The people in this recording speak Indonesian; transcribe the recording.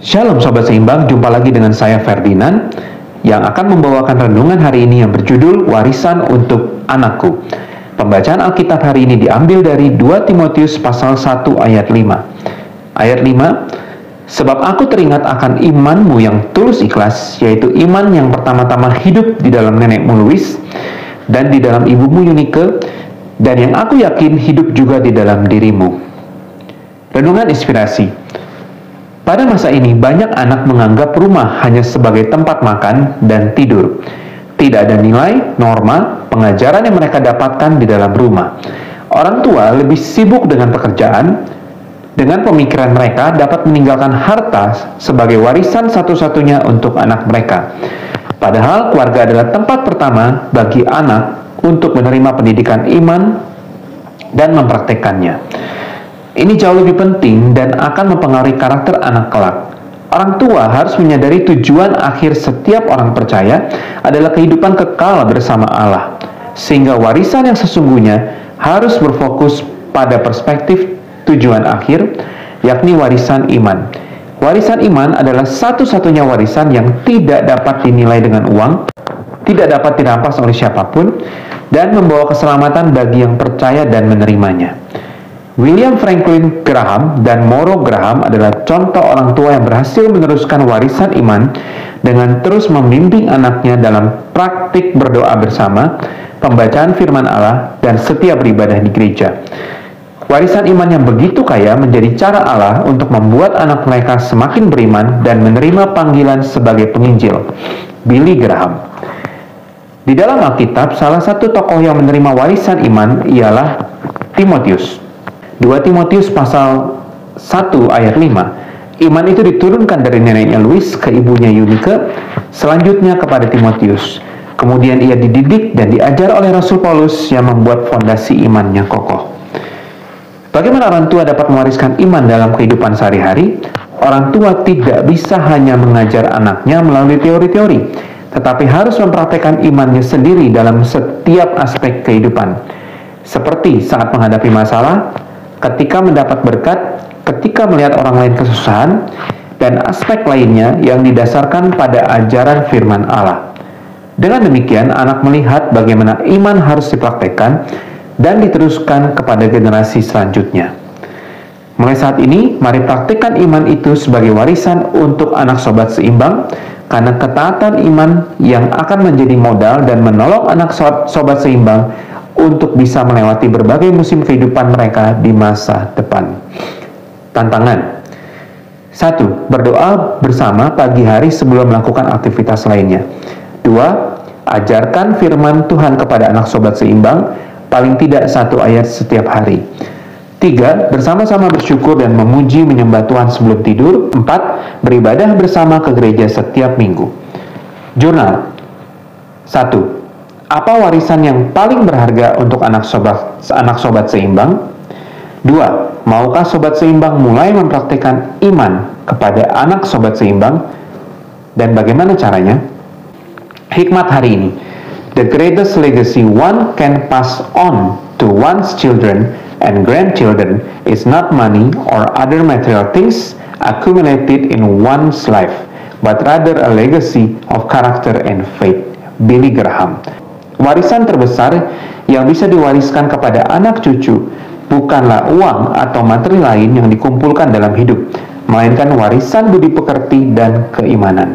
Shalom Sobat Seimbang, jumpa lagi dengan saya Ferdinand yang akan membawakan renungan hari ini yang berjudul Warisan untuk Anakku. Pembacaan Alkitab hari ini diambil dari 2 Timotius pasal 1 ayat 5. Ayat 5, sebab aku teringat akan imanmu yang tulus ikhlas, yaitu iman yang pertama-tama hidup di dalam nenekmu Lois dan di dalam ibumu Eunike, dan yang aku yakin hidup juga di dalam dirimu. Renungan inspirasi. Pada masa ini, banyak anak menganggap rumah hanya sebagai tempat makan dan tidur. Tidak ada nilai, norma, pengajaran yang mereka dapatkan di dalam rumah. Orang tua lebih sibuk dengan pekerjaan, dengan pemikiran mereka dapat meninggalkan harta sebagai warisan satu-satunya untuk anak mereka. Padahal keluarga adalah tempat pertama bagi anak untuk menerima pendidikan iman dan mempraktekkannya. Ini jauh lebih penting dan akan mempengaruhi karakter anak kelak. Orang tua harus menyadari tujuan akhir setiap orang percaya adalah kehidupan kekal bersama Allah, sehingga warisan yang sesungguhnya harus berfokus pada perspektif tujuan akhir, yakni warisan iman. Warisan iman adalah satu-satunya warisan yang tidak dapat dinilai dengan uang, tidak dapat dirampas oleh siapapun, dan membawa keselamatan bagi yang percaya dan menerimanya. William Franklin Graham dan Moro Graham adalah contoh orang tua yang berhasil meneruskan warisan iman dengan terus membimbing anaknya dalam praktik berdoa bersama, pembacaan firman Allah, dan setiap beribadah di gereja. Warisan iman yang begitu kaya menjadi cara Allah untuk membuat anak mereka semakin beriman dan menerima panggilan sebagai penginjil. Billy Graham. Di dalam Alkitab, salah satu tokoh yang menerima warisan iman ialah Timotius. 2 Timotius pasal 1 ayat 5. Iman itu diturunkan dari neneknya Lois ke ibunya Eunike, selanjutnya kepada Timotius. Kemudian ia dididik dan diajar oleh Rasul Paulus yang membuat fondasi imannya kokoh. Bagaimana orang tua dapat mewariskan iman dalam kehidupan sehari-hari? Orang tua tidak bisa hanya mengajar anaknya melalui teori-teori, tetapi harus mempraktekkan imannya sendiri dalam setiap aspek kehidupan. Seperti saat menghadapi masalah, ketika mendapat berkat, ketika melihat orang lain kesusahan, dan aspek lainnya yang didasarkan pada ajaran firman Allah. Dengan demikian, anak melihat bagaimana iman harus dipraktekkan dan diteruskan kepada generasi selanjutnya. Mulai saat ini, mari praktikkan iman itu sebagai warisan untuk anak sobat seimbang, karena ketaatan iman yang akan menjadi modal dan menolong anak sobat seimbang untuk bisa melewati berbagai musim kehidupan mereka di masa depan. Tantangan 1. Berdoa bersama pagi hari sebelum melakukan aktivitas lainnya. 2. Ajarkan firman Tuhan kepada anak sobat seimbang, paling tidak 1 ayat setiap hari. 3. Bersama-sama bersyukur dan memuji menyembah Tuhan sebelum tidur. 4. Beribadah bersama ke gereja setiap minggu. Jurnal 1. Apa warisan yang paling berharga untuk anak sobat seimbang? 2. Maukah sobat seimbang mulai mempraktikkan iman kepada anak sobat seimbang? Dan bagaimana caranya? Hikmat hari ini. The greatest legacy one can pass on to one's children and grandchildren is not money or other material things accumulated in one's life, but rather a legacy of character and faith. Billy Graham. Warisan terbesar yang bisa diwariskan kepada anak cucu bukanlah uang atau materi lain yang dikumpulkan dalam hidup, melainkan warisan budi pekerti dan keimanan.